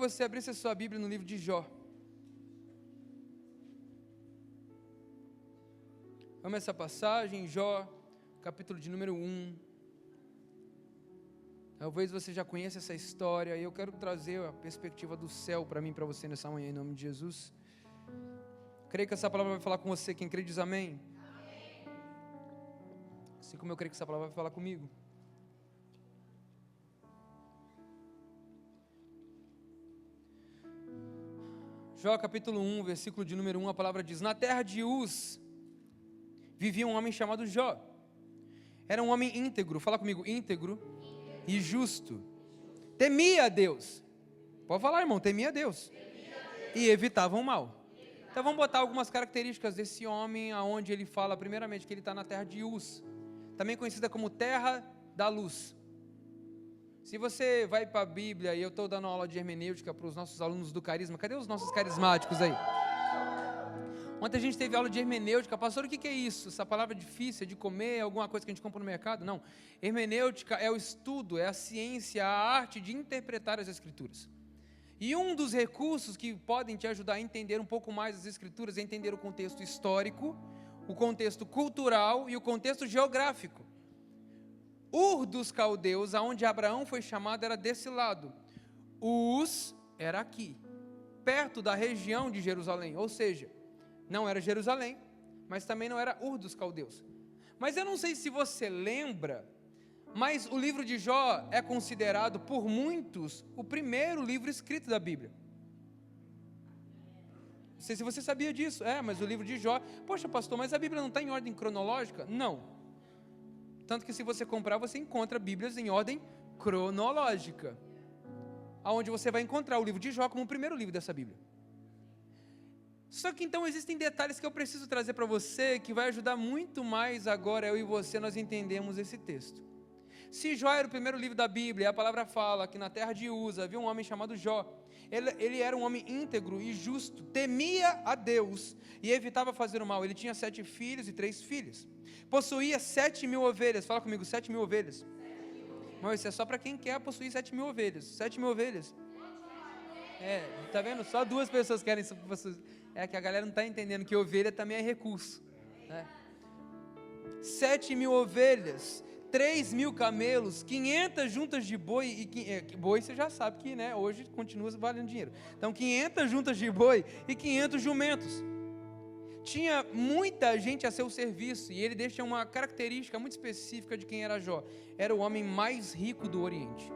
você abrisse a sua Bíblia no livro de Jó. Vamos essa passagem, Jó, capítulo de número 1. Talvez você já conheça essa história, e eu quero trazer a perspectiva do céu para mim e para você nessa manhã, em nome de Jesus. Creio que essa palavra vai falar com você. Quem crê diz amém. Amém. Assim como eu creio que essa palavra vai falar comigo. Jó capítulo 1, versículo de número 1, a palavra diz: na terra de Uz vivia um homem chamado Jó. Era um homem íntegro, fala comigo, íntegro e justo. Temia a Deus. Pode falar, irmão, temia a Deus. E evitava o mal. Então vamos botar algumas características desse homem, aonde ele fala primeiramente que ele está na terra de Uz, também conhecida como terra da luz. Se você vai para a Bíblia, e eu estou dando aula de hermenêutica para os nossos alunos do carisma, cadê os nossos carismáticos aí? Ontem a gente teve aula de hermenêutica. Pastor, o que é isso? Essa palavra difícil, é de comer, é alguma coisa que a gente compra no mercado? Não, hermenêutica é o estudo, é a ciência, a arte de interpretar as Escrituras. E um dos recursos que podem te ajudar a entender um pouco mais as Escrituras é entender o contexto histórico, o contexto cultural e o contexto geográfico. Ur dos caldeus, aonde Abraão foi chamado, era desse lado. Uz era aqui, perto da região de Jerusalém, ou seja, não era Jerusalém, mas também não era Ur dos caldeus. Mas eu não sei se você lembra, mas o livro de Jó é considerado por muitos o primeiro livro escrito da Bíblia. Não sei se você sabia disso. Mas o livro de Jó, poxa pastor, mas a Bíblia não está em ordem cronológica? Não. Tanto que se você comprar, você encontra Bíblias em ordem cronológica, aonde você vai encontrar o livro de Jó como o primeiro livro dessa Bíblia. Só que então existem detalhes que eu preciso trazer para você, que vai ajudar muito mais agora eu e você, nós entendemos esse texto. Se Jó era o primeiro livro da Bíblia, a palavra fala que na terra de Uz havia um homem chamado Jó. Ele era um homem íntegro e justo, temia a Deus e evitava fazer o mal. Ele tinha 7 filhos e 3 filhas. Possuía 7.000 ovelhas. Fala comigo, 7.000 ovelhas. Não, isso é só para quem quer possuir 7.000 ovelhas. 7.000 ovelhas. Tá vendo? Só 2 pessoas querem isso. É que a galera não está entendendo que ovelha também é recurso. 7.000 ovelhas, 3.000 camelos, 500 juntas de boi, e boi você já sabe que hoje continua valendo dinheiro. Então 500 juntas de boi e 500 jumentos. Tinha muita gente a seu serviço, e ele deixa uma característica muito específica de quem era Jó. Era o homem mais rico do Oriente.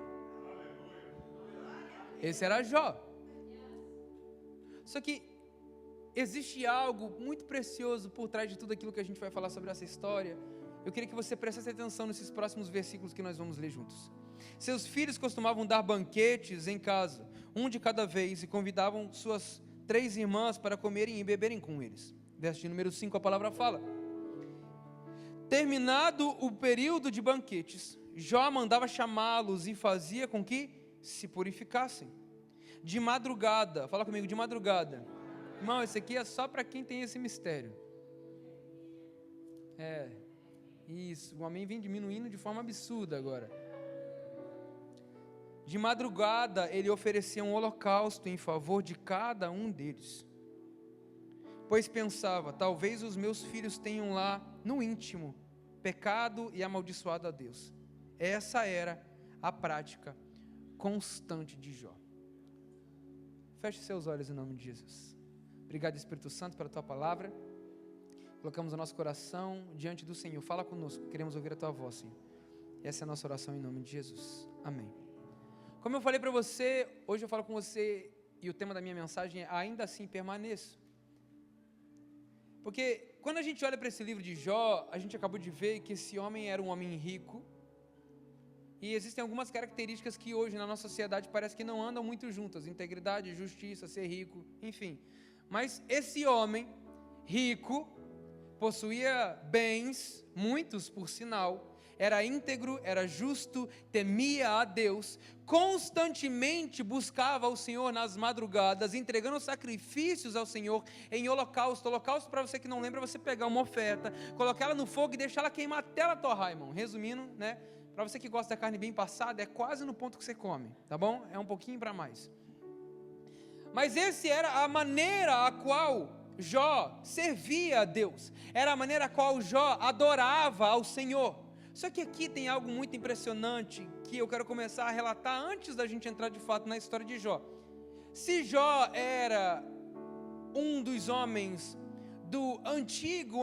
Esse era Jó. Só que existe algo muito precioso por trás de tudo aquilo que a gente vai falar sobre essa história. Eu queria que você prestasse atenção nesses próximos versículos que nós vamos ler juntos. Seus filhos costumavam dar banquetes em casa, um de cada vez, e convidavam suas 3 irmãs para comerem e beberem com eles. Verso de número 5, a palavra fala: terminado o período de banquetes, Jó mandava chamá-los e fazia com que se purificassem. De madrugada, fala comigo, de madrugada. Irmão, esse aqui é só para quem tem esse mistério. Isso, o amém vem diminuindo de forma absurda agora. De madrugada, ele oferecia um holocausto em favor de cada um deles. Pois pensava, talvez os meus filhos tenham lá, no íntimo, pecado e amaldiçoado a Deus. Essa era a prática constante de Jó. Feche seus olhos em nome de Jesus. Obrigado, Espírito Santo, pela Tua palavra. Colocamos o nosso coração diante do Senhor. Fala conosco, queremos ouvir a Tua voz, Senhor. Essa é a nossa oração em nome de Jesus. Amém. Como eu falei para você, hoje eu falo com você, e o tema da minha mensagem é ainda assim permaneço. Porque quando a gente olha para esse livro de Jó, a gente acabou de ver que esse homem era um homem rico, e existem algumas características que hoje na nossa sociedade parece que não andam muito juntas: integridade, justiça, ser rico, enfim. Mas esse homem rico possuía bens, muitos por sinal, era íntegro, era justo, temia a Deus, constantemente buscava ao Senhor nas madrugadas, entregando sacrifícios ao Senhor em holocausto. Holocausto, para você que não lembra, você pegar uma oferta, colocar ela no fogo e deixar ela queimar até ela torrar, irmão. Resumindo, para você que gosta da carne bem passada, é quase no ponto que você come, tá bom? É um pouquinho para mais. Mas essa era a maneira a qual Jó servia a Deus. Era a maneira a qual Jó adorava ao Senhor. Só que aqui tem algo muito impressionante que eu quero começar a relatar antes da gente entrar de fato na história de Jó. Se Jó era um dos homens do antigo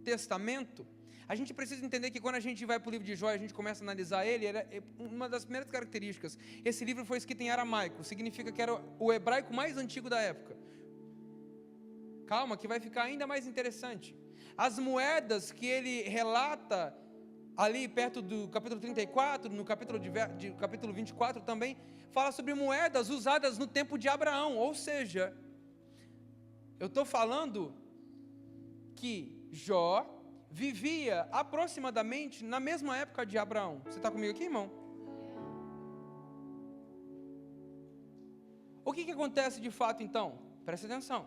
Testamento, a gente precisa entender que quando a gente vai para o livro de Jó e a gente começa a analisar ele, era uma das primeiras características. Esse livro foi escrito em aramaico, significa que era o hebraico mais antigo da época. Calma, que vai ficar ainda mais interessante. As moedas que ele relata ali perto do capítulo 34, no capítulo 24 também, fala sobre moedas usadas no tempo de Abraão. Ou seja, eu estou falando que Jó vivia aproximadamente na mesma época de Abraão. Você está comigo aqui, irmão? O que acontece de fato então? Presta atenção.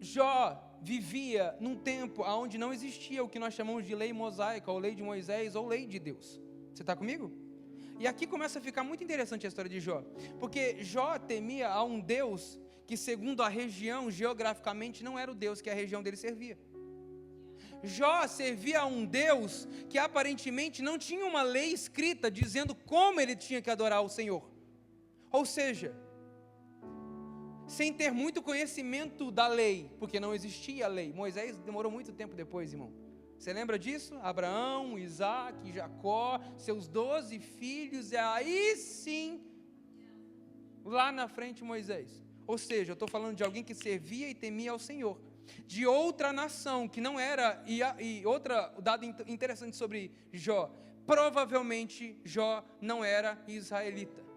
Jó vivia num tempo onde não existia o que nós chamamos de lei mosaica, ou lei de Moisés, ou lei de Deus. Você está comigo? E aqui começa a ficar muito interessante a história de Jó, porque Jó temia a um Deus que, segundo a região, geograficamente, não era o Deus que a região dele servia. Jó servia a um Deus que aparentemente não tinha uma lei escrita dizendo como ele tinha que adorar o Senhor. Ou seja, sem ter muito conhecimento da lei, porque não existia a lei. Moisés demorou muito tempo depois, irmão. Você lembra disso? Abraão, Isaac, Jacó, seus 12 filhos, e aí sim, lá na frente Moisés. Ou seja, eu estou falando de alguém que servia e temia ao Senhor, de outra nação, que não era, e outra dado interessante sobre Jó, provavelmente Jó não era israelita.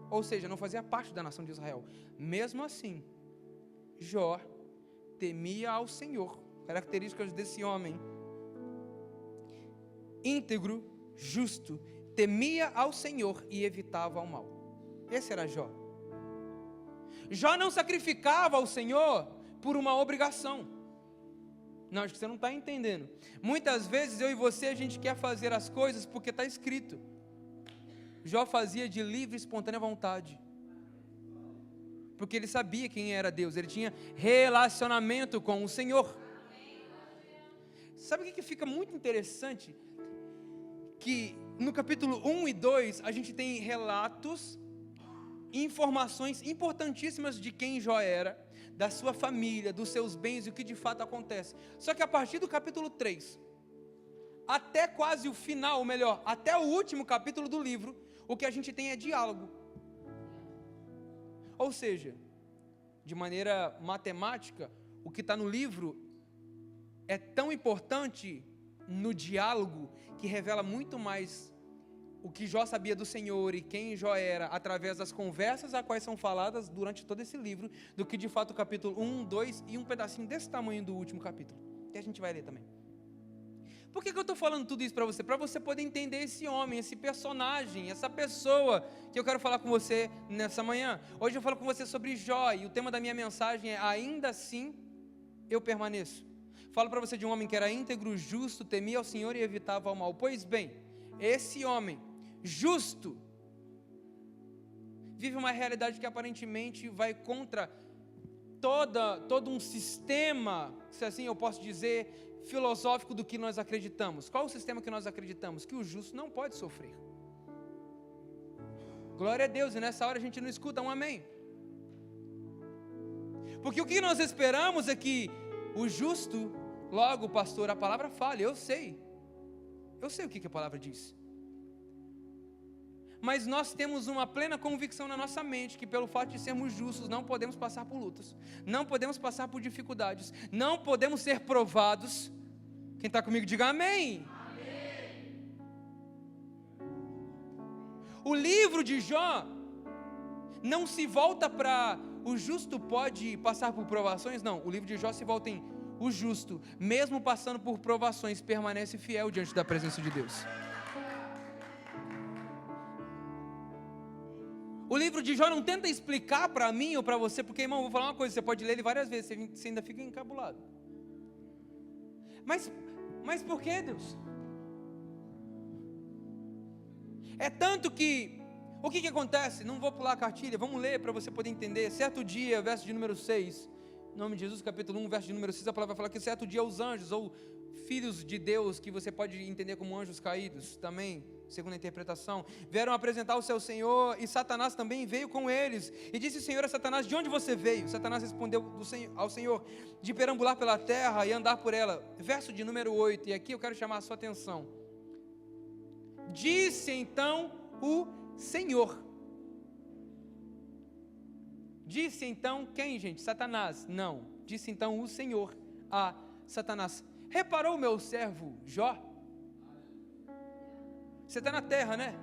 Ou seja, não fazia parte da nação de Israel. Mesmo assim, Jó temia ao Senhor. Características desse homem: íntegro, justo, temia ao Senhor e evitava o mal. Esse era Jó. Jó não sacrificava ao Senhor por uma obrigação. Não, acho que você não está entendendo. Muitas vezes eu e você, a gente quer fazer as coisas porque está escrito. Jó fazia de livre e espontânea vontade, porque ele sabia quem era Deus, ele tinha relacionamento com o Senhor. Sabe o que fica muito interessante? Que no capítulo 1 e 2, a gente tem relatos, informações importantíssimas de quem Jó era, da sua família, dos seus bens e o que de fato acontece. Só que a partir do capítulo 3, até quase o final, ou melhor, até o último capítulo do livro, o que a gente tem é diálogo. Ou seja, de maneira matemática, o que está no livro é tão importante no diálogo, que revela muito mais o que Jó sabia do Senhor e quem Jó era, através das conversas a quais são faladas durante todo esse livro, do que de fato o capítulo 1, 2 e um pedacinho desse tamanho do último capítulo, que a gente vai ler também. Por que eu estou falando tudo isso para você? Para você poder entender esse homem, esse personagem, essa pessoa que eu quero falar com você nessa manhã. Hoje eu falo com você sobre Jó, e o tema da minha mensagem é: ainda assim eu permaneço. Falo para você de um homem que era íntegro, justo, temia ao Senhor e evitava o mal. Pois bem, esse homem justo vive uma realidade que aparentemente vai contra todo um sistema, se assim eu posso dizer, filosófico do que nós acreditamos. Qual o sistema que nós acreditamos? Que o justo não pode sofrer. Glória a Deus, e nessa hora a gente não escuta um amém. Porque o que nós esperamos é que o justo, logo, pastor, a palavra fale, eu sei o que a palavra diz. Mas nós temos uma plena convicção na nossa mente que pelo fato de sermos justos não podemos passar por lutas, não podemos passar por dificuldades, não podemos ser provados. Quem está comigo diga amém. Amém. O livro de Jó não se volta para o justo pode passar por provações, não. O livro de Jó se volta em: o justo, mesmo passando por provações, permanece fiel diante da presença de Deus. O livro de Jó não tenta explicar para mim ou para você, porque, irmão, vou falar uma coisa, você pode ler ele várias vezes, você ainda fica encabulado. Mas por que, Deus? É tanto que O que acontece? Não vou pular a cartilha, vamos ler para você poder entender. Certo dia, verso de número 6, em nome de Jesus, capítulo 1, verso de número 6, a palavra vai falar que certo dia os anjos, ou filhos de Deus, que você pode entender como anjos caídos, também, segundo a interpretação, vieram apresentar o seu Senhor, e Satanás também veio com eles, e disse o Senhor a Satanás: de onde você veio? Satanás respondeu ao Senhor: de perambular pela terra e andar por ela. Verso de número 8, e aqui eu quero chamar a sua atenção. Disse então o Senhor. Disse então quem, gente? Satanás? Não. Disse então o Senhor a Satanás: reparou o meu servo Jó? Você está na terra, né?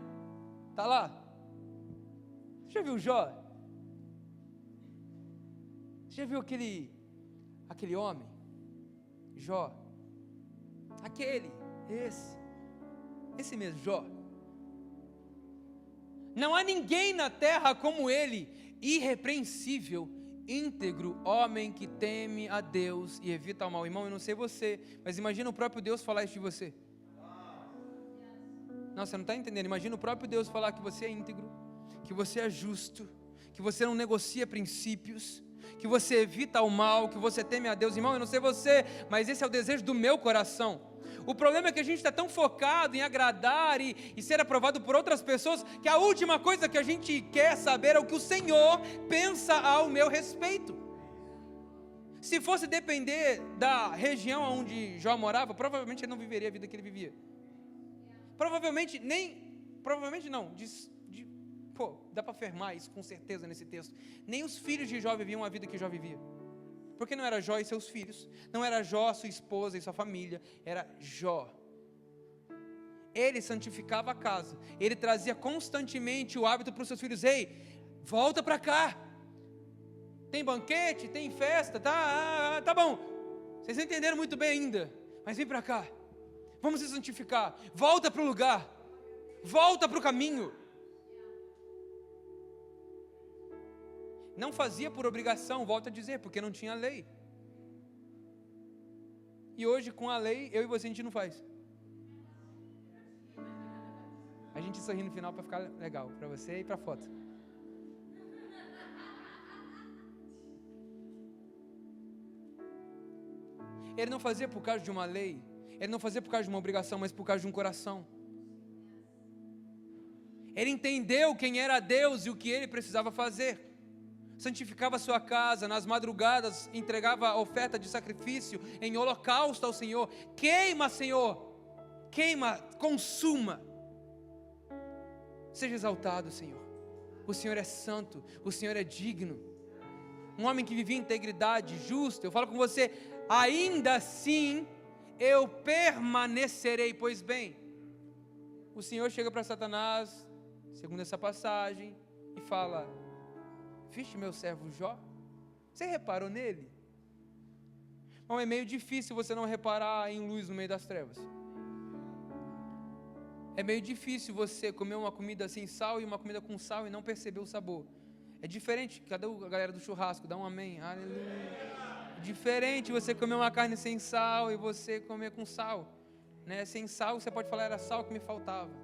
Está lá. Você já viu Jó? Você já viu aquele homem? Jó. Esse mesmo, Jó. Não há ninguém na terra como ele, irrepreensível, íntegro, homem que teme a Deus e evita o mal. Irmão, eu não sei você, mas imagina o próprio Deus falar isso de você. Não, você não está entendendo. Imagina o próprio Deus falar que você é íntegro, que você é justo, que você não negocia princípios, que você evita o mal, que você teme a Deus. Irmão, eu não sei você, mas esse é o desejo do meu coração. O problema é que a gente está tão focado em agradar e ser aprovado por outras pessoas, que a última coisa que a gente quer saber é o que o Senhor pensa ao meu respeito. Se fosse depender da região onde Jó morava, provavelmente ele não viveria a vida que ele vivia. Provavelmente não, dá para afirmar isso com certeza nesse texto. Nem os filhos de Jó viviam a vida que Jó vivia. Porque não era Jó e seus filhos, não era Jó, sua esposa e sua família, era Jó. Ele santificava a casa, ele trazia constantemente o hábito para os seus filhos: ei, volta para cá, tem banquete, tem festa, tá bom, vocês entenderam muito bem ainda, mas vem para cá, vamos se santificar, volta para o lugar, volta para o caminho. Não fazia por obrigação, volto a dizer, porque não tinha lei. E hoje, com a lei, eu e você, a gente não faz. A gente sorri no final para ficar legal, para você e para a foto. Ele não fazia por causa de uma lei, ele não fazia por causa de uma obrigação, mas por causa de um coração. Ele entendeu quem era Deus e o que ele precisava fazer. Santificava a sua casa, nas madrugadas entregava oferta de sacrifício em holocausto ao Senhor. Queima, Senhor, queima, consuma. Seja exaltado, Senhor. O Senhor é santo, o Senhor é digno. Um homem que vivia em integridade, justo. Eu falo com você: ainda assim eu permanecerei. Pois bem, o Senhor chega para Satanás, segundo essa passagem, e fala: viste meu servo Jó? Você reparou nele? Bom, é meio difícil você não reparar em luz no meio das trevas. É meio difícil você comer uma comida sem sal e uma comida com sal e não perceber o sabor. É diferente. Cadê a galera do churrasco? Dá um amém. Aleluia. É diferente você comer uma carne sem sal e você comer com sal, né? Sem sal você pode falar: era sal que me faltava.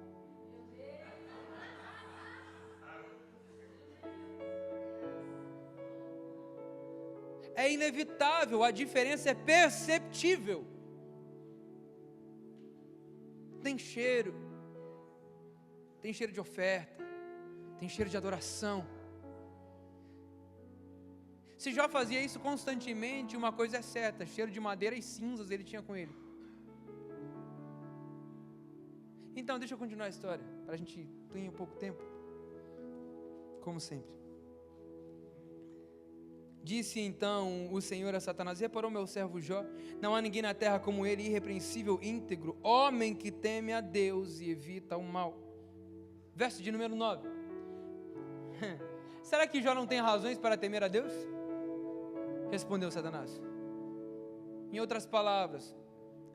É inevitável, a diferença é perceptível. Tem cheiro de oferta, tem cheiro de adoração. Se Jó fazia isso constantemente, uma coisa é certa: cheiro de madeira e cinzas ele tinha com ele. Então deixa eu continuar a história, para a gente ter um pouco tempo, como sempre. Disse então o Senhor a Satanás: reparou meu servo Jó? Não há ninguém na terra como ele, irrepreensível, íntegro, homem que teme a Deus e evita o mal. Verso de número 9. Será que Jó não tem razões para temer a Deus? Respondeu Satanás. Em outras palavras,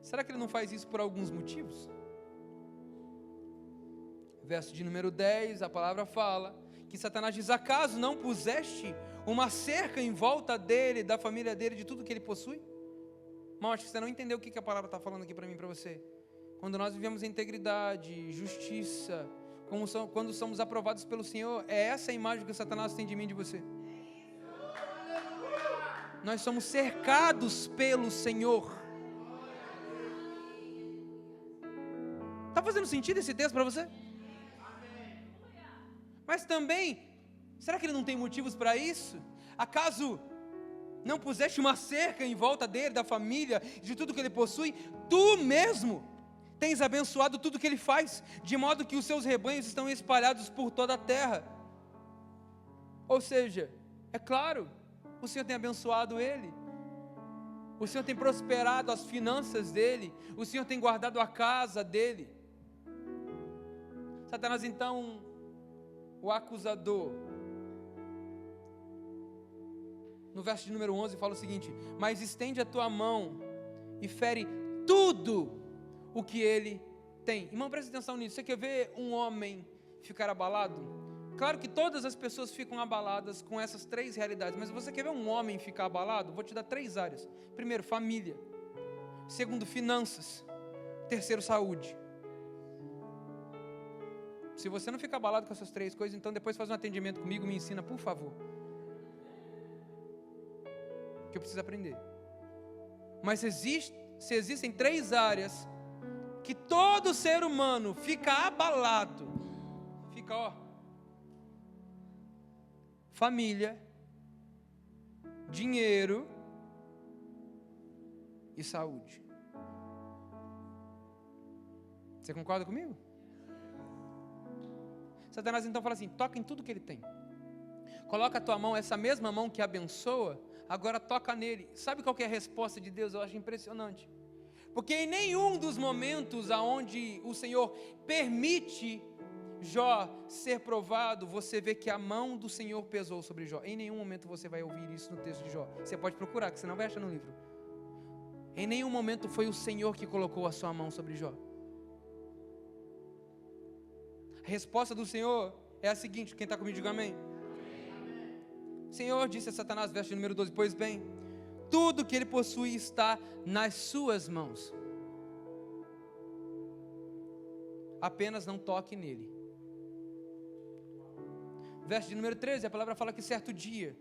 será que ele não faz isso por alguns motivos? Verso de número 10, a palavra fala que Satanás diz: acaso não puseste uma cerca em volta dele, da família dele, de tudo que ele possui? Irmão, acho que você não entendeu o que a palavra está falando aqui para mim e para você. Quando nós vivemos em integridade, justiça, quando somos aprovados pelo Senhor. É essa a imagem que Satanás tem de mim e de você. Nós somos cercados pelo Senhor. Está fazendo sentido esse texto para você? Mas também, será que ele não tem motivos para isso? Acaso não puseste uma cerca em volta dele, da família, de tudo que ele possui? Tu mesmo tens abençoado tudo que ele faz, de modo que os seus rebanhos estão espalhados por toda a terra. Ou seja, é claro, o Senhor tem abençoado ele, o Senhor tem prosperado as finanças dele, o Senhor tem guardado a casa dele. Satanás então, o acusador, no verso de número 11 fala o seguinte: mas estende a tua mão e fere tudo o que ele tem. Irmão, presta atenção nisso. Você quer ver um homem ficar abalado? Claro que todas as pessoas ficam abaladas com essas três realidades, mas você quer ver um homem ficar abalado? Vou te dar três áreas. Primeiro, família. Segundo, finanças. Terceiro, saúde. Se você não ficar abalado com essas três coisas, então depois faz um atendimento comigo, me ensina, por favor, que eu preciso aprender. Mas se existem três áreas que todo ser humano fica abalado, fica, família, dinheiro e saúde. Você concorda comigo? Satanás então fala assim: toca em tudo que ele tem. Coloca a tua mão, essa mesma mão que abençoa, agora toca nele. Sabe qual que é a resposta de Deus? Eu acho impressionante. Porque em nenhum dos momentos aonde o Senhor permite Jó ser provado, você vê que a mão do Senhor pesou sobre Jó. Em nenhum momento você vai ouvir isso no texto de Jó. Você pode procurar, que você não vai achar no livro. Em nenhum momento foi o Senhor que colocou a sua mão sobre Jó. A resposta do Senhor é a seguinte: quem está comigo, diga amém. O Senhor disse a Satanás, verso número 12: pois bem, tudo que ele possui está nas suas mãos, apenas não toque nele. Verso de número 13, a palavra fala que certo dia,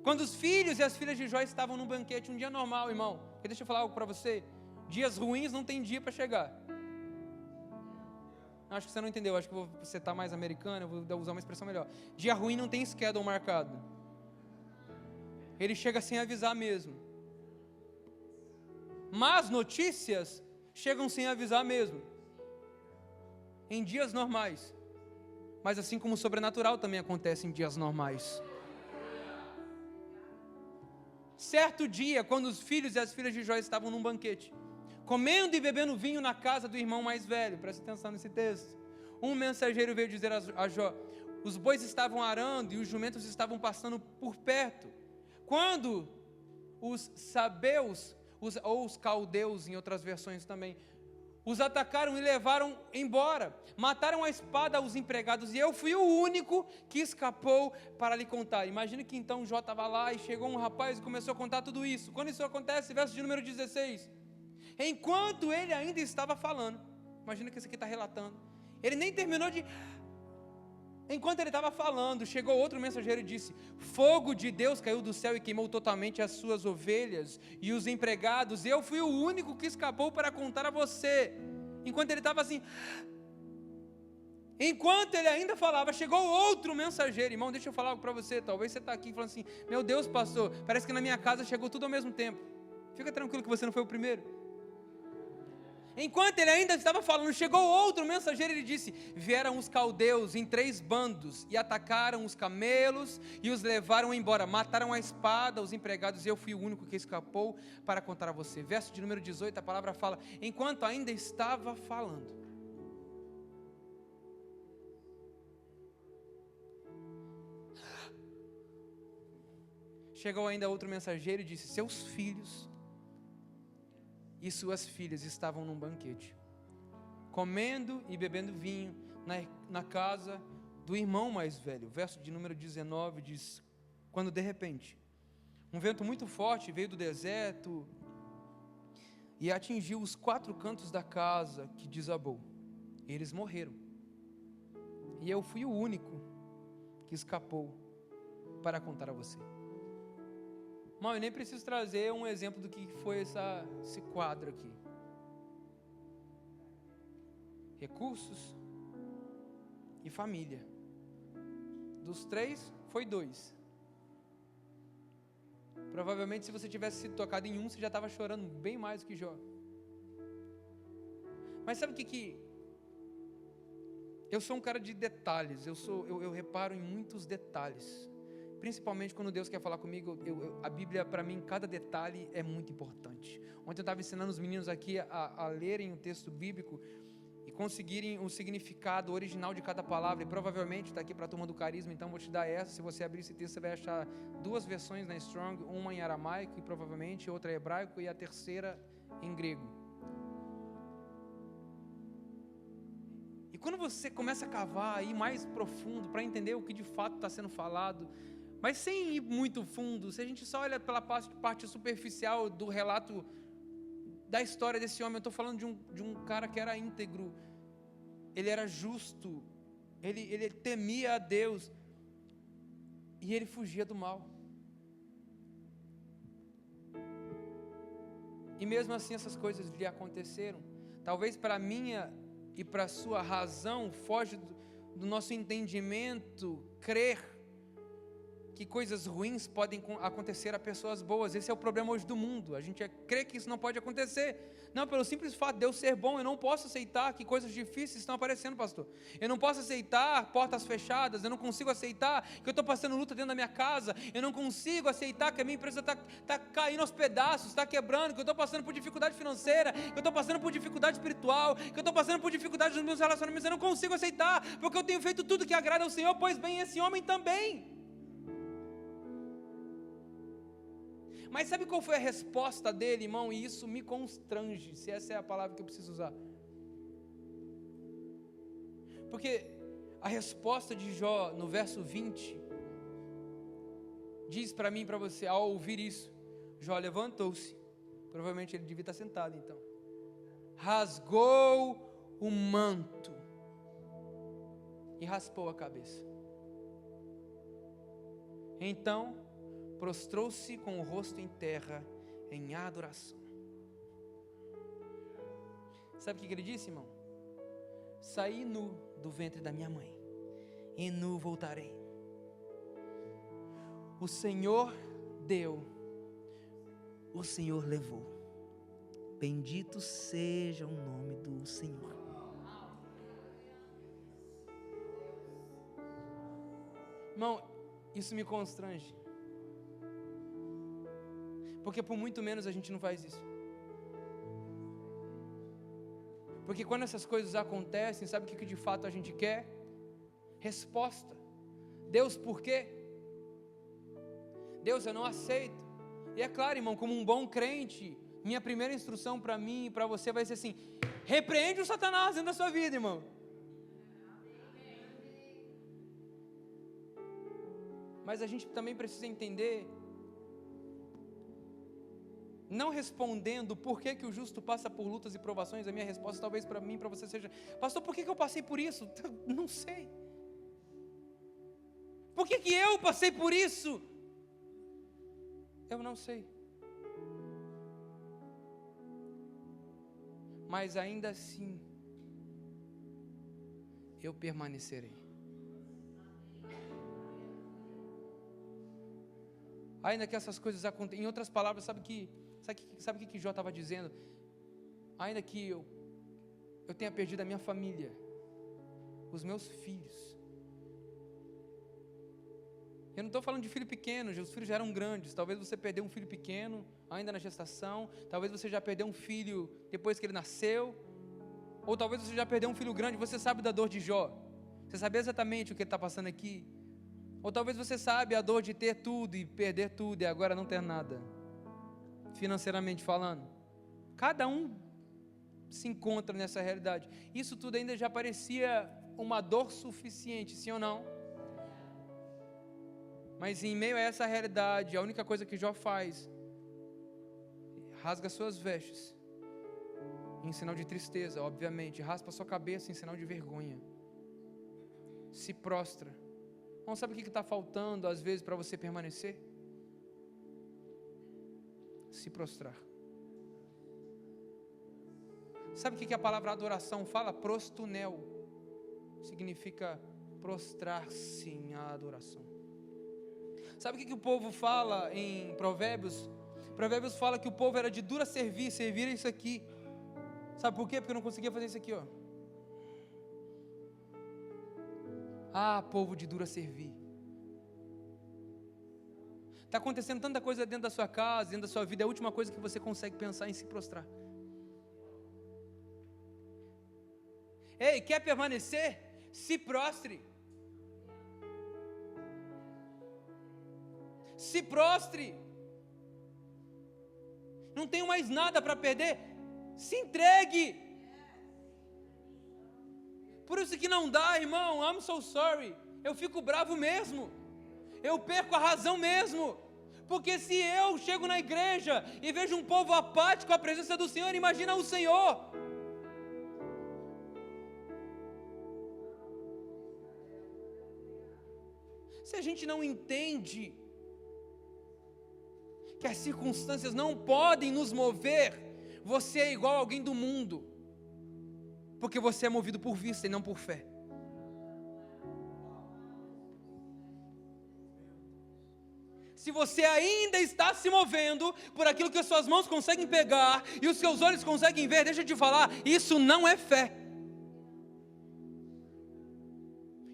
quando os filhos e as filhas de Jó estavam num banquete, um dia normal, irmão, porque deixa eu falar algo para você: dias ruins não tem dia para chegar. Acho que você não entendeu, acho que você está mais americano, eu vou usar uma expressão melhor. Dia ruim não tem schedule marcado. Ele chega sem avisar mesmo. Más notícias chegam sem avisar mesmo. Em dias normais. Mas assim como o sobrenatural também acontece em dias normais. Certo dia, quando os filhos e as filhas de Jó estavam num banquete, comendo e bebendo vinho na casa do irmão mais velho. Presta atenção nesse texto. Um mensageiro veio dizer a Jó: os bois estavam arando e os jumentos estavam passando por perto, quando os sabeus, ou os caldeus em outras versões também, os atacaram e levaram embora, mataram a espada os empregados, e eu fui o único que escapou para lhe contar. Imagina que então Jó estava lá e chegou um rapaz e começou a contar tudo isso. Quando isso acontece, verso de número 16, enquanto ele ainda estava falando, imagina que esse aqui está relatando, ele nem terminou de... Enquanto ele estava falando, chegou outro mensageiro e disse: fogo de Deus caiu do céu e queimou totalmente as suas ovelhas e os empregados, eu fui o único que escapou para contar a você. Enquanto ele estava assim, enquanto ele ainda falava, chegou outro mensageiro. Irmão, deixa eu falar algo para você. Talvez você está aqui falando assim: meu Deus, pastor, parece que na minha casa chegou tudo ao mesmo tempo. Fica tranquilo que você não foi o primeiro. Enquanto ele ainda estava falando, chegou outro mensageiro e ele disse: vieram os caldeus em 3 bandos e atacaram os camelos e os levaram embora, mataram a espada os empregados, e eu fui o único que escapou para contar a você. Verso de número 18, a palavra fala: enquanto ainda estava falando, chegou ainda outro mensageiro e disse: seus filhos e suas filhas estavam num banquete, comendo e bebendo vinho na casa do irmão mais velho. Verso de número 19 diz: quando de repente um vento muito forte veio do deserto e atingiu os 4 cantos da casa, que desabou. Eles morreram. E eu fui o único que escapou para contar a você. Irmão, eu nem preciso trazer um exemplo do que foi esse quadro aqui. Recursos e família. Dos 3, foi 2. Provavelmente, se você tivesse sido tocado em um, você já estava chorando bem mais do que Jó. Mas sabe o que eu sou um cara de detalhes. Eu reparo em muitos detalhes. Principalmente quando Deus quer falar comigo, a Bíblia, para mim, cada detalhe é muito importante. Ontem eu estava ensinando os meninos aqui a lerem o texto bíblico e conseguirem o significado original de cada palavra. E provavelmente está aqui para a turma do carisma, então vou te dar essa. Se você abrir esse texto, você vai achar 2 versões na Strong, uma em aramaico e provavelmente outra em hebraico e a terceira em grego. E quando você começa a cavar aí mais profundo para entender o que de fato está sendo falado, mas sem ir muito fundo, se a gente só olha pela parte superficial do relato da história desse homem, eu estou falando de um cara que era íntegro, ele era justo, ele temia a Deus, e ele fugia do mal. E mesmo assim essas coisas lhe aconteceram. Talvez para a minha e para a sua razão, foge do nosso entendimento, crer que coisas ruins podem acontecer a pessoas boas. Esse é o problema hoje do mundo. A gente crê que isso não pode acontecer. Não, pelo simples fato de eu ser bom, eu não posso aceitar que coisas difíceis estão aparecendo, pastor. Eu não posso aceitar portas fechadas, eu não consigo aceitar que eu estou passando luta dentro da minha casa, eu não consigo aceitar que a minha empresa está caindo aos pedaços, está quebrando, que eu estou passando por dificuldade financeira, que eu estou passando por dificuldade espiritual, que eu estou passando por dificuldade nos meus relacionamentos. Eu não consigo aceitar, porque eu tenho feito tudo que agrada ao Senhor, pois bem, esse homem também. Mas sabe qual foi a resposta dele, irmão? E isso me constrange, se essa é a palavra que eu preciso usar. Porque a resposta de Jó, no verso 20, diz para mim e para você, ao ouvir isso, Jó levantou-se, provavelmente ele devia estar sentado então, rasgou o manto e raspou a cabeça. Então, prostrou-se com o rosto em terra, em adoração. Sabe o que ele disse, irmão? Saí nu do ventre da minha mãe, e nu voltarei. O Senhor deu, o Senhor levou. Bendito seja o nome do Senhor. Irmão, isso me constrange. Porque por muito menos a gente não faz isso. Porque quando essas coisas acontecem, sabe o que de fato a gente quer? Resposta. Deus, por quê? Deus, eu não aceito. E é claro, irmão, como um bom crente, minha primeira instrução para mim e para você vai ser assim: repreende o Satanás dentro da sua vida, irmão. Mas a gente também precisa entender, não respondendo por que o justo passa por lutas e provações, a minha resposta talvez para mim e para você seja: pastor, por que eu passei por isso? Não sei. Por que eu passei por isso? Eu não sei. Mas ainda assim, eu permanecerei. Ainda que essas coisas aconteçam, em outras palavras, sabe o que Jó estava dizendo? Ainda que eu tenha perdido a minha família, os meus filhos. Eu não estou falando de filho pequeno, os filhos já eram grandes. Talvez você perdeu um filho pequeno, ainda na gestação. Talvez você já perdeu um filho depois que ele nasceu. Ou talvez você já perdeu um filho grande. Você sabe da dor de Jó. Você sabe exatamente o que ele está passando aqui. Ou talvez você sabe a dor de ter tudo e perder tudo e agora não ter nada, financeiramente falando. Cada um se encontra nessa realidade. Isso tudo ainda já parecia uma dor suficiente, sim ou não? Mas em meio a essa realidade, a única coisa que Jó faz, rasga suas vestes, em sinal de tristeza, obviamente, raspa sua cabeça em sinal de vergonha. se prostra. Não sabe o que está faltando às vezes para você permanecer? Se prostrar. Sabe o que a palavra adoração fala? Prostunel. Significa prostrar-se em adoração. Sabe o que o povo fala em Provérbios? Provérbios fala que o povo era de dura servir é isso aqui. Sabe por quê? Porque eu não conseguia fazer isso aqui, ó. Ah, povo de dura servir. Está acontecendo tanta coisa dentro da sua casa, dentro da sua vida, é a última coisa que você consegue pensar em se prostrar. Ei, quer permanecer? Se prostre. Se prostre. Não tenho mais nada para perder. Se entregue. Por isso que não dá, irmão. I'm so sorry. Eu fico bravo mesmo. Eu perco a razão mesmo. Porque se eu chego na igreja e vejo um povo apático à presença do Senhor, imagina o Senhor. Se a gente não entende que as circunstâncias não podem nos mover, você é igual a alguém do mundo, porque você é movido por vista e não por fé. Se você ainda está se movendo por aquilo que as suas mãos conseguem pegar e os seus olhos conseguem ver, deixa eu te falar, isso não é fé.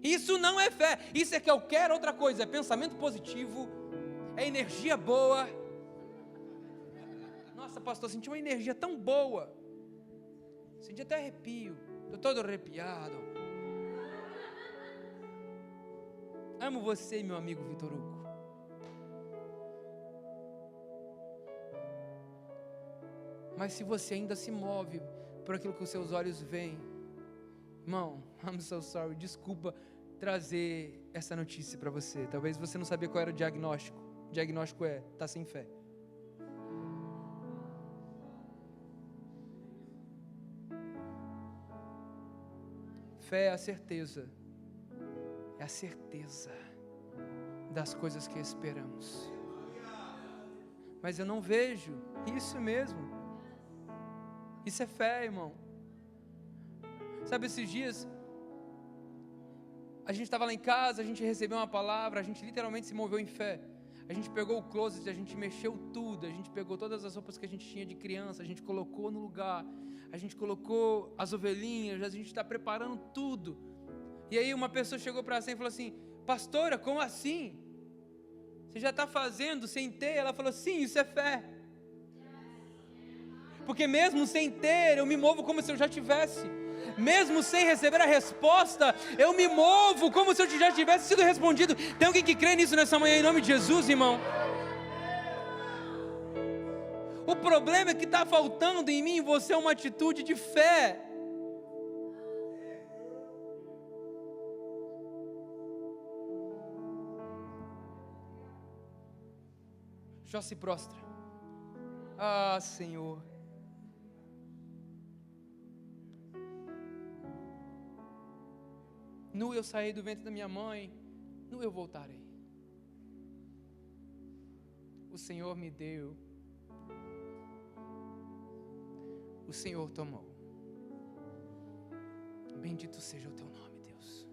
Isso não é fé, isso é qualquer outra coisa, é pensamento positivo, é energia boa. Nossa, pastor, senti uma energia tão boa, senti até arrepio, estou todo arrepiado. Amo você, meu amigo Vitor Hugo. Mas se você ainda se move por aquilo que os seus olhos veem, irmão, I'm so sorry, desculpa trazer essa notícia para você. Talvez você não sabia qual era o diagnóstico. O diagnóstico é, está sem fé. Fé é a certeza das coisas que esperamos. Mas eu não vejo, isso mesmo. Isso é fé, irmão. Sabe, esses dias a gente estava lá em casa, a gente recebeu uma palavra, a gente literalmente se moveu em fé. A gente pegou o closet, a gente mexeu tudo, a gente pegou todas as roupas que a gente tinha de criança, a gente colocou no lugar, a gente colocou as ovelhinhas, a gente está preparando tudo. E aí uma pessoa chegou para você e falou assim: pastora, como assim? Você já está fazendo sem ter? Ela falou: sim, isso é fé. Porque mesmo sem ter, eu me movo como se eu já tivesse. Mesmo sem receber a resposta, eu me movo como se eu já tivesse sido respondido. Tem alguém que crê nisso nessa manhã, em nome de Jesus, irmão? O problema é que está faltando em mim e em você uma atitude de fé. Jó se prostra. Ah, Senhor. Nu eu saí do ventre da minha mãe, nu eu voltarei. O Senhor me deu, o Senhor tomou. Bendito seja o teu nome, Deus.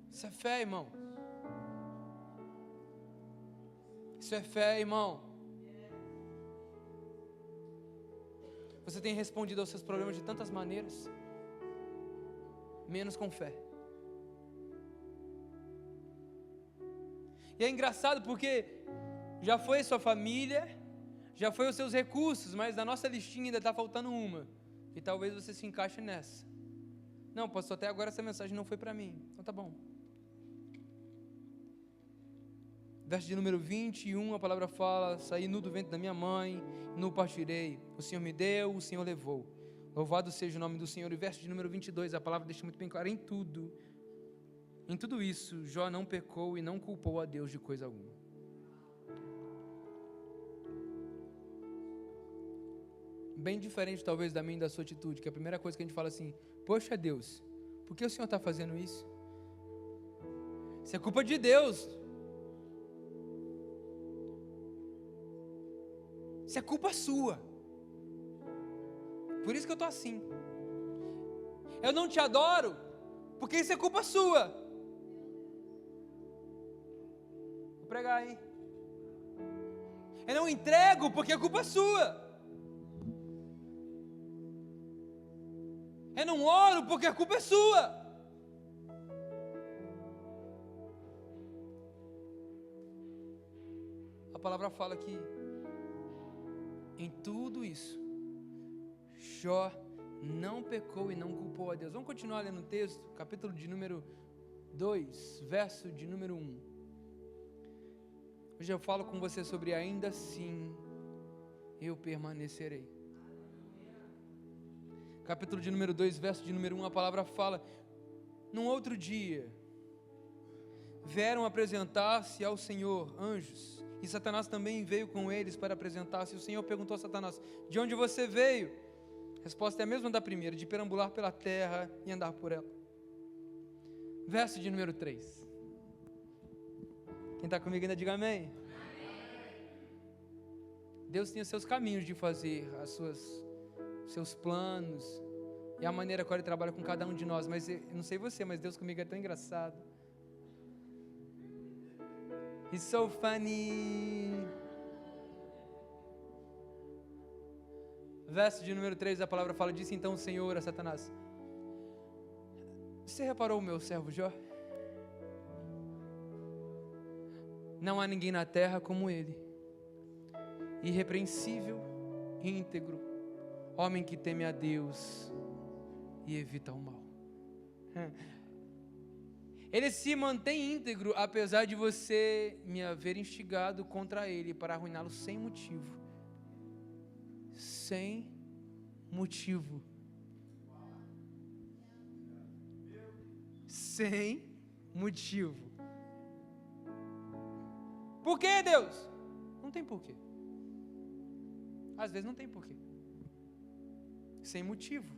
Isso é fé, irmão. Isso é fé, irmão. Você tem respondido aos seus problemas de tantas maneiras, menos com fé. E é engraçado porque já foi a sua família, já foi os seus recursos, mas na nossa listinha ainda está faltando uma. E talvez você se encaixe nessa. Não, pastor, até agora essa mensagem não foi para mim. Então tá bom. Verso de número 21, a palavra fala: saí nu do ventre da minha mãe, nu partirei. O Senhor me deu, o Senhor levou. Louvado seja o nome do Senhor. E verso de número 22, a palavra deixa muito bem claro: em tudo isso, Jó não pecou e não culpou a Deus de coisa alguma. bem diferente talvez da minha e da sua atitude, que a primeira coisa que a gente fala assim, poxa Deus, por que o Senhor está fazendo isso? Isso é culpa de Deus. Isso é culpa sua. Por isso que eu estou assim. Eu não te adoro, porque isso é culpa sua. Vou pregar, hein? Eu não entrego, porque é culpa sua. Eu não oro, porque a culpa é sua. A palavra fala que em tudo isso, Jó não pecou e não culpou a Deus. Vamos continuar lendo o texto, capítulo de número 2, verso de número 1. Hoje eu falo com você sobre ainda assim eu permanecerei. Capítulo de número 2, verso de número 1, a palavra fala: num outro dia, vieram apresentar-se ao Senhor anjos, e Satanás também veio com eles para apresentar-se. O Senhor perguntou a Satanás: de onde você veio? A resposta é a mesma da primeira, de perambular pela terra e andar por ela. Verso de número 3. Quem está comigo ainda diga amém. Deus tem os seus caminhos de fazer seus planos e a maneira como Ele trabalha com cada um de nós. Mas eu não sei você, mas Deus comigo é tão engraçado. He's so funny. Verso de número 3, a palavra fala: disse então o Senhor a Satanás: você reparou o meu servo Jó? Não há ninguém na terra como ele, irrepreensível, íntegro, homem que teme a Deus e evita o mal. Ele se mantém íntegro, apesar de você me haver instigado contra ele para arruiná-lo sem motivo. Sem motivo. Sem motivo. Por que, Deus? Não tem porquê. Às vezes não tem porquê. Sem motivo.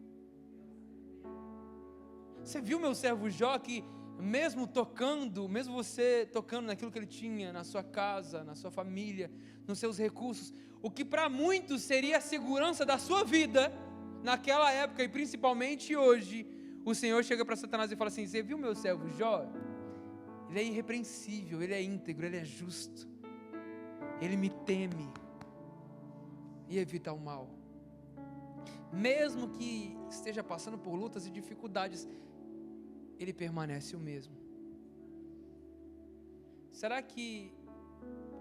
Você viu meu servo Jó que mesmo você tocando naquilo que ele tinha, na sua casa, na sua família, nos seus recursos, o que para muitos seria a segurança da sua vida, naquela época e principalmente hoje, o Senhor chega para Satanás e fala assim: você viu meu servo Jó? Ele é irrepreensível, ele é íntegro, ele é justo, ele me teme e evita o mal. Mesmo que esteja passando por lutas e dificuldades, ele permanece o mesmo. Será que